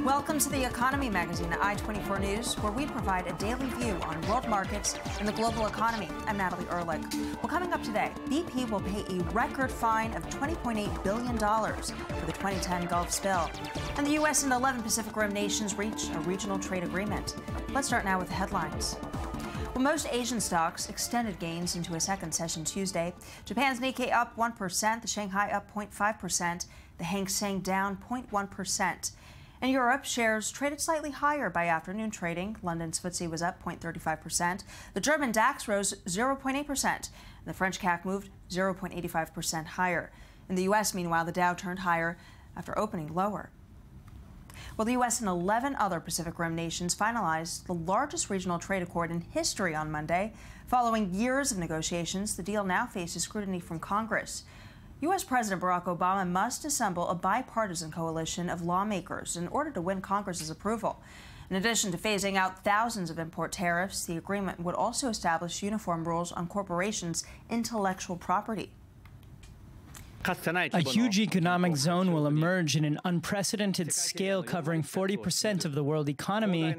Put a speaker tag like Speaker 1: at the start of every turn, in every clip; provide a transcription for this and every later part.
Speaker 1: Welcome to the Economy Magazine at I-24 News, where we provide a daily view on world markets and the global economy. I'm Natalie Ehrlich. Well, coming up today, BP will pay a record fine of $20.8 billion for the 2010 Gulf spill. And the U.S. and 11 Pacific Rim nations reach a regional trade agreement. Let's start now with the headlines. Well, most Asian stocks extended gains into a second session Tuesday. Japan's Nikkei up 1%, the Shanghai up 0.5%, the Hang Seng down 0.1%. In Europe, shares traded slightly higher by afternoon trading. London's FTSE was up 0.35%. The German DAX rose 0.8%. And the French CAC moved 0.85% higher. In the U.S., meanwhile, the Dow turned higher after opening lower. Well, the U.S. and 11 other Pacific Rim nations finalized the largest regional trade accord in history on Monday. Following years of negotiations, the deal now faces scrutiny from Congress. U.S. President Barack Obama must assemble a bipartisan coalition of lawmakers in order to win Congress's approval. In addition to phasing out thousands of import tariffs, the agreement would also establish uniform rules on corporations' intellectual property.
Speaker 2: A huge economic zone will emerge in an unprecedented scale, covering 40% of the world economy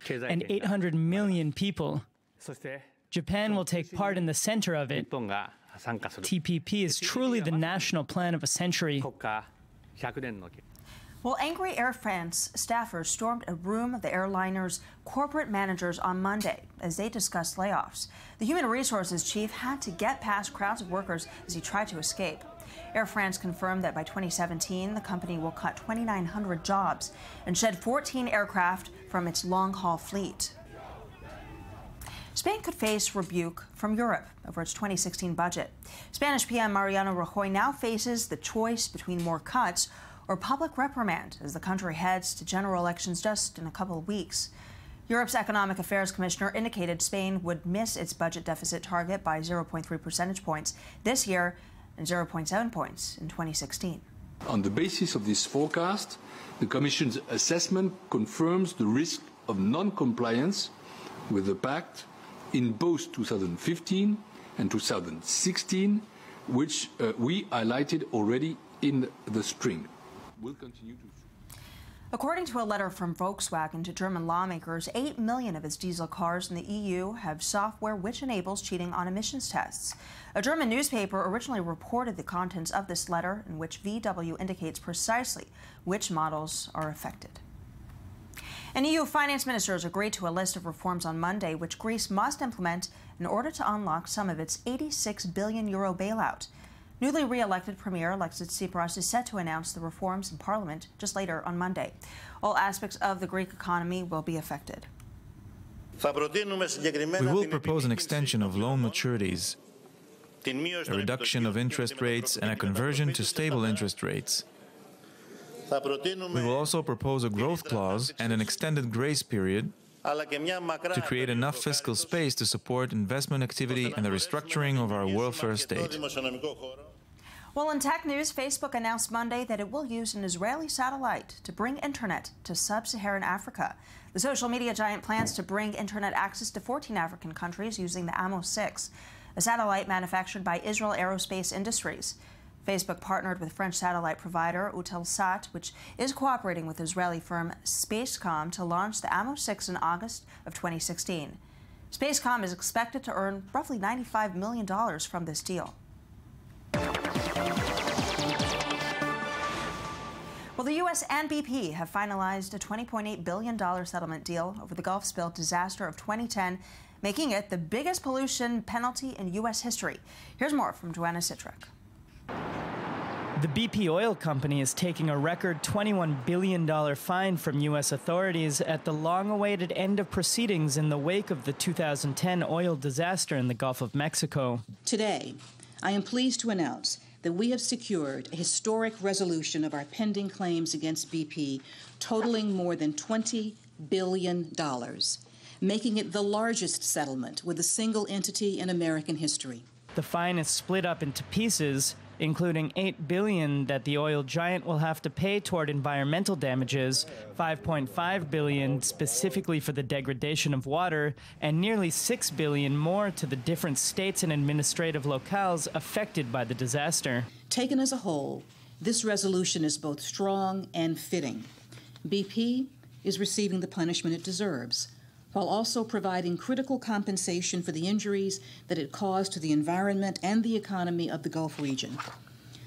Speaker 2: and 800 million people. Japan will take part in the center of it. TPP is truly the national plan of a century.
Speaker 1: Well, angry Air France staffers stormed a room of the airliner's corporate managers on Monday as they discussed layoffs. The human resources chief had to get past crowds of workers as he tried to escape. Air France confirmed that by 2017, the company will cut 2,900 jobs and shed 14 aircraft from its long-haul fleet. Spain could face rebuke from Europe over its 2016 budget. Spanish PM Mariano Rajoy now faces the choice between more cuts or public reprimand as the country heads to general elections just in a couple of weeks. Europe's Economic Affairs Commissioner indicated Spain would miss its budget deficit target by 0.3 percentage points this year and 0.7 points in 2016.
Speaker 3: On the basis of this forecast, the Commission's assessment confirms the risk of non-compliance with the pact in both 2015 and 2016, which we highlighted already in the spring. We'll continue to.
Speaker 1: According to a letter from Volkswagen to German lawmakers, 8 million of its diesel cars in the EU have software which enables cheating on emissions tests. A German newspaper originally reported the contents of this letter, in which VW indicates precisely which models are affected. And EU finance ministers agreed to a list of reforms on Monday, which Greece must implement in order to unlock some of its €86 billion bailout. Newly re-elected Premier Alexis Tsipras is set to announce the reforms in Parliament just later on Monday. All aspects of the Greek economy will be affected.
Speaker 4: We will propose an extension of loan maturities, a reduction of interest rates, and a conversion to stable interest rates. We will also propose a growth clause and an extended grace period to create enough fiscal space to support investment activity and the restructuring of our welfare state.
Speaker 1: Well, in tech news, Facebook announced Monday that it will use an Israeli satellite to bring internet to sub-Saharan Africa. The social media giant plans to bring internet access to 14 African countries using the Amos 6, a satellite manufactured by Israel Aerospace Industries. Facebook partnered with French satellite provider Eutelsat, which is cooperating with Israeli firm Spacecom to launch the Amos 6 in August of 2016. Spacecom is expected to earn roughly $95 million from this deal. Well, the U.S. and BP have finalized a $20.8 billion settlement deal over the Gulf spill disaster of 2010, making it the biggest pollution penalty in U.S. history. Here's more from Joanna Citrick.
Speaker 2: The BP oil company is taking a record $21 billion fine from U.S. authorities at the long-awaited end of proceedings in the wake of the 2010 oil disaster in the Gulf of Mexico.
Speaker 5: Today, I am pleased to announce that we have secured a historic resolution of our pending claims against BP, totaling more than $20 billion, making it the largest settlement with a single entity in American history.
Speaker 2: The fine is split up into pieces. including $8 billion that the oil giant will have to pay toward environmental damages, $5.5 billion specifically for the degradation of water, and nearly $6 billion more to the different states and administrative locales affected by the disaster.
Speaker 5: Taken as a whole, this resolution is both strong and fitting. BP is receiving the punishment it deserves, while also providing critical compensation for the injuries that it caused to the environment and the economy of the Gulf region.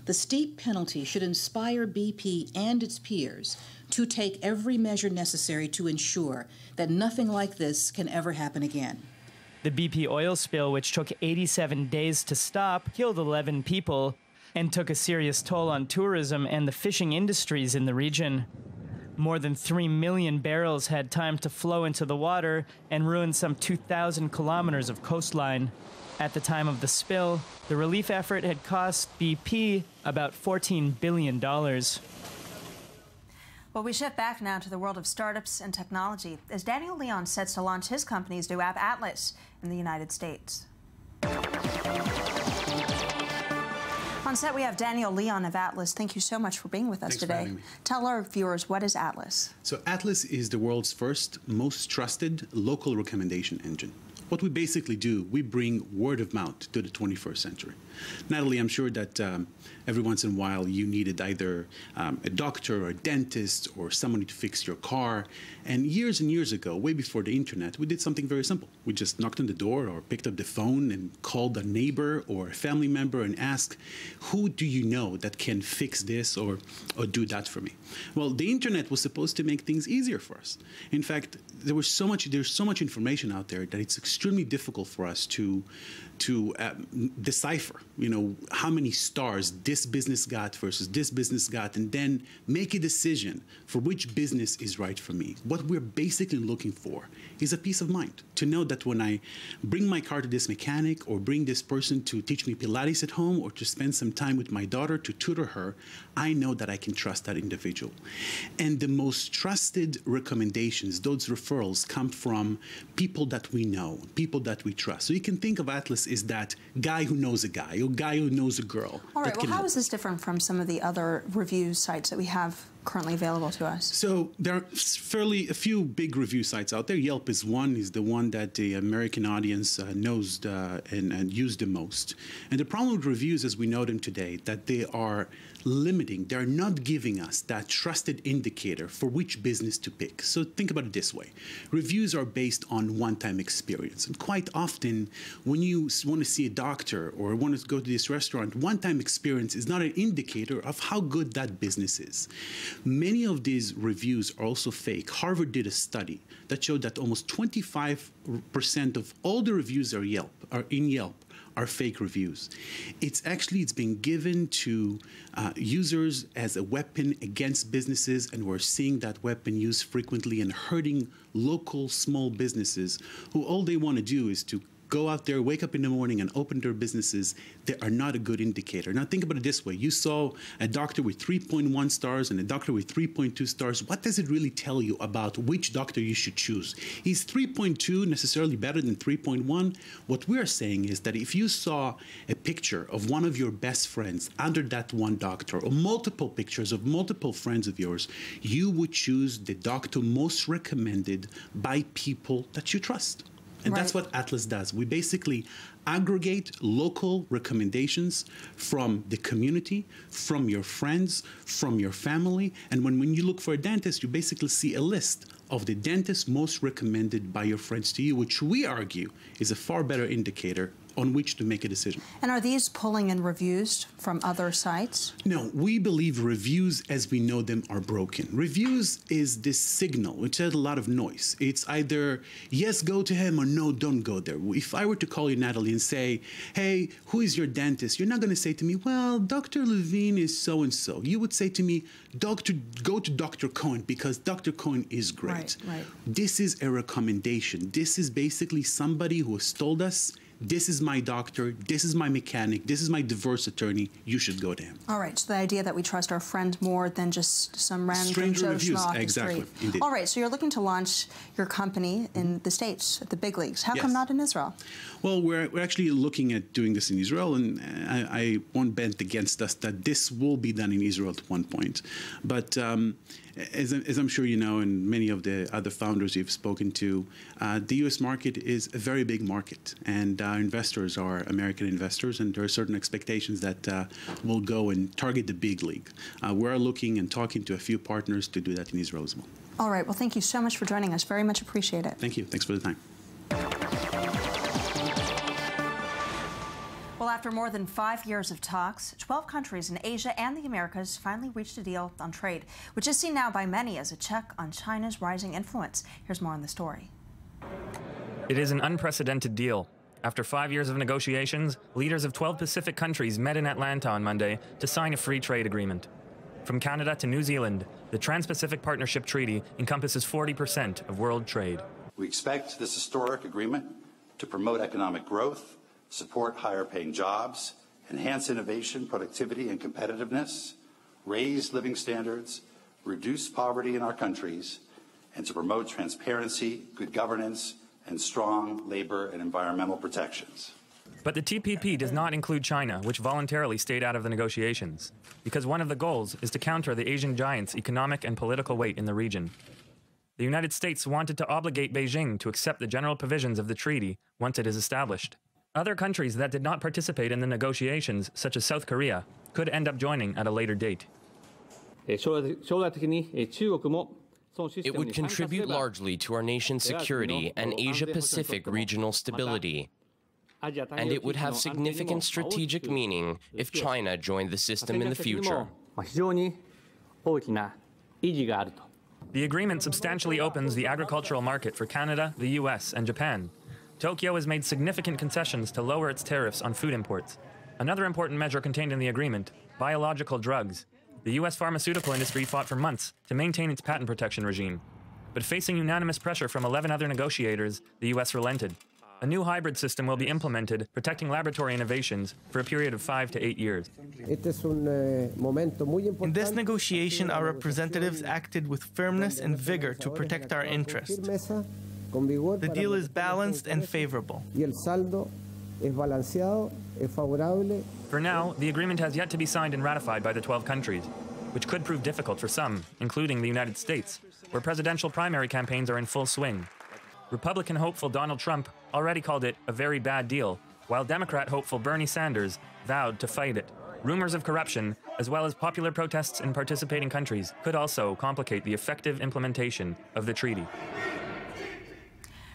Speaker 5: The steep penalty should inspire BP and its peers to take every measure necessary to ensure that nothing like this can ever happen again.
Speaker 2: The BP oil spill, which took 87 days to stop, killed 11 people and took a serious toll on tourism and the fishing industries in the region. More than 3 million barrels had time to flow into the water and ruined some 2,000 kilometers of coastline. At the time of the spill, the relief effort had cost BP about $14 billion.
Speaker 1: Well, we shift back now to the world of startups and technology, as Daniel Leon sets to launch his company's new app, Atlas, in the United States. On set, we have Daniel Leon of Atlas. Thank you so much for being with us today. Tell our viewers, what is Atlas?
Speaker 6: So Atlas is the world's first, most trusted local recommendation engine. What we basically do, we bring word of mouth to the 21st century. Natalie, I'm sure that every once in a while you needed either a doctor or a dentist or somebody to fix your car. And years ago, way before the internet, we did something very simple. We just knocked on the door or picked up the phone and called a neighbor or a family member and asked, who do you know that can fix this or do that for me? Well, the internet was supposed to make things easier for us. In fact, there's so much information out there that it's extremely difficult for us to decipher, how many stars this business got versus this business got, and then make a decision for which business is right for me. What we're basically looking for is a peace of mind, to know that when I bring my car to this mechanic or bring this person to teach me Pilates at home or to spend some time with my daughter to tutor her, I know that I can trust that individual. And the most trusted recommendations, those referrals, come from people that we know, people that we trust. So you can think of Atlas as that guy who knows a guy or guy who knows a girl.
Speaker 1: All right, well, how is this different from some of the other review sites that we have currently available to us?
Speaker 6: So there are a few big review sites out there. Yelp is the one that the American audience knows and use the most. And the problem with reviews as we know them today, that they are limiting, they're not giving us that trusted indicator for which business to pick. So think about it this way. Reviews are based on one-time experience. And quite often, when you want to see a doctor or want to go to this restaurant, one-time experience is not an indicator of how good that business is. Many of these reviews are also fake. Harvard did a study that showed that almost 25% of all the reviews are in Yelp are fake reviews. It's been given to users as a weapon against businesses, and we're seeing that weapon used frequently and hurting local small businesses who all they want to do is to go out there, wake up in the morning and open their businesses. They are not a good indicator. Now think about it this way. You saw a doctor with 3.1 stars and a doctor with 3.2 stars. What does it really tell you about which doctor you should choose? Is 3.2 necessarily better than 3.1? What we're saying is that if you saw a picture of one of your best friends under that one doctor, or multiple pictures of multiple friends of yours, you would choose the doctor most recommended by people that you trust. And that's what Atlas does. We basically aggregate local recommendations from the community, from your friends, from your family. And when you look for a dentist, you basically see a list of the dentists most recommended by your friends to you, which we argue is a far better indicator on which to make a decision.
Speaker 1: And are these pulling in reviews from other sites?
Speaker 6: No, we believe reviews as we know them are broken. Reviews is this signal which has a lot of noise. It's either yes, go to him, or no, don't go there. If I were to call you, Natalie, and say, hey, who is your dentist? You're not going to say to me, well, Dr. Levine is so-and-so. You would say to me, go to Dr. Cohen because Dr. Cohen is great.
Speaker 1: Right.
Speaker 6: This is a recommendation. This is basically somebody who has told us this is my doctor, this is my mechanic, this is my divorce attorney, you should go to him.
Speaker 1: All right, so the idea that we trust our friend more than just some random
Speaker 6: Stranger
Speaker 1: Joe
Speaker 6: reviews,
Speaker 1: schmo off the
Speaker 6: exactly,
Speaker 1: street.
Speaker 6: indeed.
Speaker 1: All right, so you're looking to launch your company in the States, at the big leagues. How come not in Israel?
Speaker 6: Well, we're actually looking at doing this in Israel, and I won't bet against us that this will be done in Israel at one point. But as I'm sure you know, and many of the other founders you've spoken to, the U.S. market is a very big market, and our investors are American investors, and there are certain expectations that we'll go and target the big league. We're looking and talking to a few partners to do that in Israel as well.
Speaker 1: All right, well, thank you so much for joining us. Very much appreciate it.
Speaker 6: Thank you. Thanks for the time.
Speaker 1: Well, after more than 5 years of talks, 12 countries in Asia and the Americas finally reached a deal on trade, which is seen now by many as a check on China's rising influence. Here's more on the story.
Speaker 7: It is an unprecedented deal. After 5 years of negotiations, leaders of 12 Pacific countries met in Atlanta on Monday to sign a free trade agreement. From Canada to New Zealand, the Trans-Pacific Partnership Treaty encompasses 40% of world trade.
Speaker 8: We expect this historic agreement to promote economic growth, support higher-paying jobs, enhance innovation, productivity, and competitiveness, raise living standards, reduce poverty in our countries, and to promote transparency, good governance, and strong labor and environmental protections.
Speaker 7: But the TPP does not include China, which voluntarily stayed out of the negotiations, because one of the goals is to counter the Asian giant's economic and political weight in the region. The United States wanted to obligate Beijing to accept the general provisions of the treaty once it is established. Other countries that did not participate in the negotiations, such as South Korea, could end up joining at a later date.
Speaker 9: It would contribute largely to our nation's security and Asia-Pacific regional stability. And it would have significant strategic meaning if China joined the system in the future.
Speaker 7: The agreement substantially opens the agricultural market for Canada, the US, and Japan. Tokyo has made significant concessions to lower its tariffs on food imports. Another important measure contained in the agreement, biological drugs. The US pharmaceutical industry fought for months to maintain its patent protection regime. But facing unanimous pressure from 11 other negotiators, the US relented. A new hybrid system will be implemented, protecting laboratory innovations for a period of 5 to 8 years.
Speaker 2: In this negotiation, our representatives acted with firmness and vigor to protect our interests. The deal is balanced and favorable.
Speaker 7: For now, the agreement has yet to be signed and ratified by the 12 countries, which could prove difficult for some, including the United States, where presidential primary campaigns are in full swing. Republican hopeful Donald Trump already called it a very bad deal, while Democrat hopeful Bernie Sanders vowed to fight it. Rumors of corruption, as well as popular protests in participating countries, could also complicate the effective implementation of the treaty.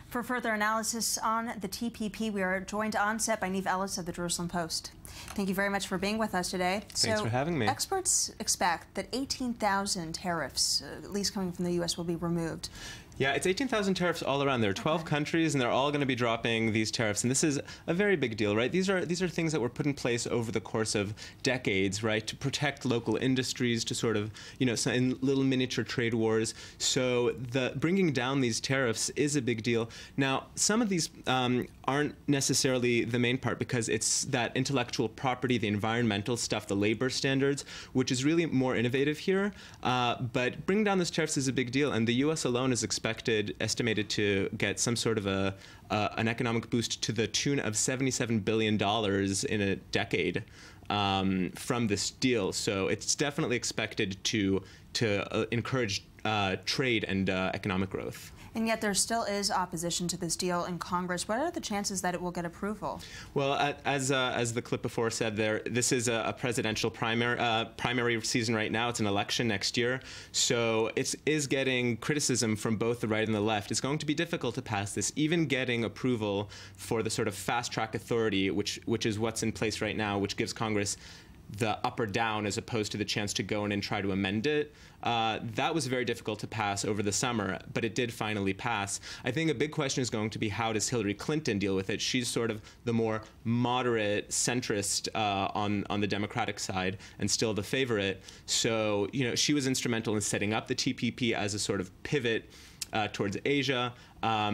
Speaker 1: For further analysis on the TPP, we are joined on set by Neve Ellis of the Jerusalem Post. Thank you very much for being with us today.
Speaker 10: Thanks for having me.
Speaker 1: Experts expect that 18,000 tariffs, at least coming from the U.S., will be removed.
Speaker 10: Yeah, it's 18,000 tariffs all around. There are 12 countries, and they're all going to be dropping these tariffs. And this is a very big deal, right? These are things that were put in place over the course of decades, right, to protect local industries, to sort of, in little miniature trade wars. So bringing down these tariffs is a big deal. Now, some of these aren't necessarily the main part, because it's that intellectual property, the environmental stuff, the labor standards, which is really more innovative here. But bringing down those tariffs is a big deal, and the U.S. alone is estimated to get some sort of an economic boost to the tune of $77 billion in a decade from this deal. So it's definitely expected to encourage trade and economic growth.
Speaker 1: And yet there still is opposition to this deal in Congress. What are the chances that it will get approval?
Speaker 10: Well, as the clip before said, this is a presidential primary season right now. It's an election next year. So it is getting criticism from both the right and the left. It's going to be difficult to pass this. Even getting approval for the sort of fast-track authority, which is what's in place right now, which gives Congress the up or down as opposed to the chance to go in and try to amend it. That was very difficult to pass over the summer, but it did finally pass. I think a big question is going to be, how does Hillary Clinton deal with it? She's sort of the more moderate centrist on the Democratic side and still the favorite. So, she was instrumental in setting up the TPP as a sort of pivot towards Asia.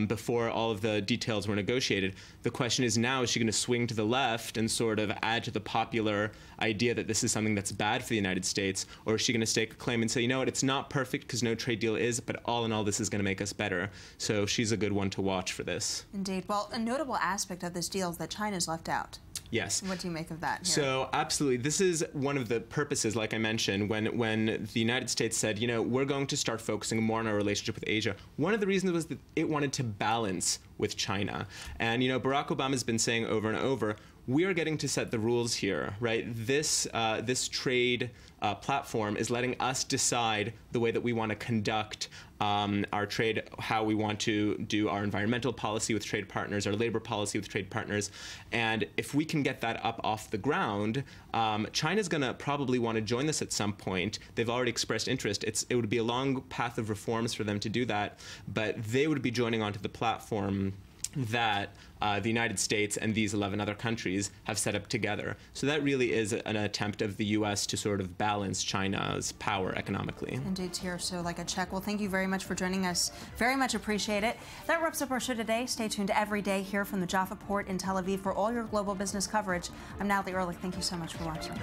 Speaker 10: before all of the details were negotiated. The question is now, is she going to swing to the left and sort of add to the popular idea that this is something that's bad for the United States, or is she going to stake a claim and say, you know what, it's not perfect because no trade deal is, but all in all, this is going to make us better. So she's a good one to watch for this.
Speaker 1: Indeed. Well, a notable aspect of this deal is that China's left out.
Speaker 10: Yes.
Speaker 1: What do you make of that here?
Speaker 10: So absolutely. This is one of the purposes, like I mentioned, when the United States said, you know, we're going to start focusing more on our relationship with Asia. One of the reasons was that it wanted to balance with China. And, you know, Barack Obama has been saying over and over, we are getting to set the rules here, right? This trade platform is letting us decide the way that we want to conduct our trade, how we want to do our environmental policy with trade partners, our labor policy with trade partners. And if we can get that up off the ground, China's going to probably want to join this at some point. They've already expressed interest. It would be a long path of reforms for them to do that, but they would be joining onto the platform that the United States and these 11 other countries have set up together. So that really is an attempt of the U.S. to sort of balance China's power economically.
Speaker 1: Indeed, here, so like a check. Well, thank you very much for joining us. Very much appreciate it. That wraps up our show today. Stay tuned every day here from the Jaffa Port in Tel Aviv for all your global business coverage. I'm Natalie Ehrlich. Thank you so much for watching.